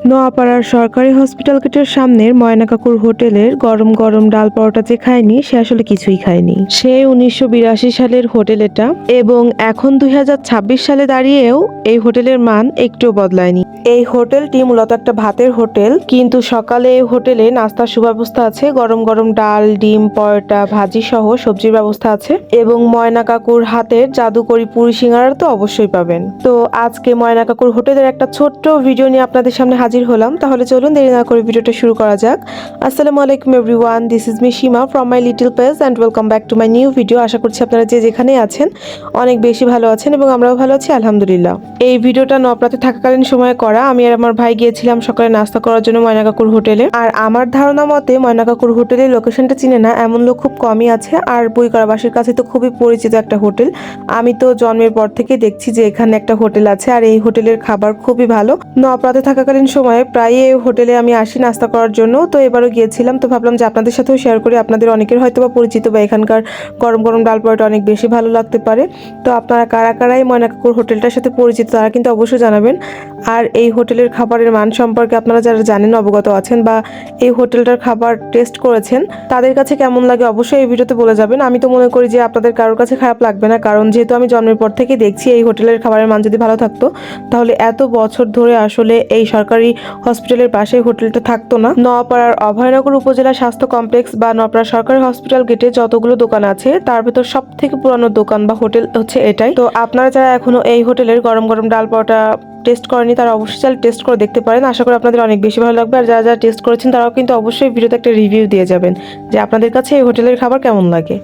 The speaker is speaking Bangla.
নোয়াপাড়ার সরকারি হসপিটাল গেটের সামনের ময়না কাকুর হোটেলের গরম গরম ডাল পরোটা যে খায়নি সে আসলে কিছুই খায়নি। সে 1982 সালের হোটেল এটা, এবং এখন 2026 সালে দাঁড়িয়েও এই হোটেলের মান একটুও বদলায়নি। এই হোটেলটি মূলত একটা ভাতের হোটেল, কিন্তু সকালে এই হোটেলে নাস্তার সুব্যবস্থা আছে। গরম গরম ডাল, ডিম, পরোটা, ভাজি সহ সবজির ব্যবস্থা আছে, এবং ময়না কাকুর হাতের জাদুকরি পুরি সিঙ্গারা তো অবশ্যই পাবেন। তো আজকে ময়না কাকুর হোটেলের একটা ছোট্ট ভিডিও নিয়ে আপনাদের সামনে হাজির হলাম। তাহলে চলুন দেরি না করে ভিডিওটা শুরু করা যাক। আসসালামু আলাইকুম everyone, this is me Seema from my little page and welcome back to my new video. আশা করছি আপনারা যে যেখানেই আছেন অনেক বেশি ভালো আছেন, এবং আমরাও ভালো আছি আলহামদুলিল্লাহ। এই ভিডিওটা নবরাতে থাকাকালীন সময়ে করা। আমি আর আমার ভাই গিয়েছিলাম সকালে নাস্তা করার জন্য ময়না কাকুর হোটেলে। আর আমার ধারণা মতে ময়না কাকুর হোটেলের লোকেশনটা চিনে না এমন লোক খুব কমই আছে, আর বইকরাবাসীর কাছে তো খুবই পরিচিত একটা হোটেল। আমি তো জন্মের পর থেকে দেখছি যে এখানে একটা হোটেল আছে, আর এই হোটেলের খাবার খুবই ভালো। নবরাতে থাকাকালীন সময়ে প্রায় এই হোটেলে আমি আসি নাস্তা করার জন্য। তো এবারও গিয়েছিলাম, তো ভাবলাম যে আপনাদের সাথেও শেয়ার করি। আপনাদের অনেকের হয়তো বা পরিচিত বা এখানকার গরম গরম ডাল পরোটা অনেক বেশি ভালো লাগতে পারে। তো আপনারা কারা কারাই ময়না কাকুর হোটেলটার সাথে পরিচিত তারা কিন্তু অবশ্যই জানাবেন। আর এই হোটেলের খাবারের মান সম্পর্কে আপনারা যারা জানেন, অবগত আছেন, বা এই হোটেলটার খাবার টেস্ট করেছেন, তাদের কাছে কেমন লাগে অবশ্যই এই ভিডিওতে বলে যাবেন। আমি তো মনে করি যে আপনাদের কারোর কাছে খারাপ লাগবে না, কারণ যেহেতু আমি জন্মের পর থেকে দেখছি এই হোটেলের খাবারের মান যদি ভালো থাকতো তাহলে এত বছর ধরে আসলে এই সরকারি হসপিটালের পাশে হোটেলটা থাকতো না। নোয়াপাড়ার অভয়নগর উপজেলা স্বাস্থ্য কমপ্লেক্স বা নোয়াপাড়া সরকারি হসপিটাল গেটে যতগুলো দোকান আছে তার ভেতর সব থেকে পুরানো দোকান বা হোটেল হচ্ছে এটাই। তো আপনারা যারা এখনো এই হোটেলের গরম গরম ডাল পরোটা টেস্ট করেনি তারা অবশ্যই চাইলে টেস্ট করে দেখতে পারেন। আশা করি আপনাদের অনেক বেশি ভালো লাগবে। আর যারা যারা টেস্ট করেছেন তারাও কিন্তু অবশ্যই ভিডিওতে একটা রিভিউ দিয়ে যাবেন যে আপনাদের কাছে এই হোটেলের খাবার কেমন লাগে।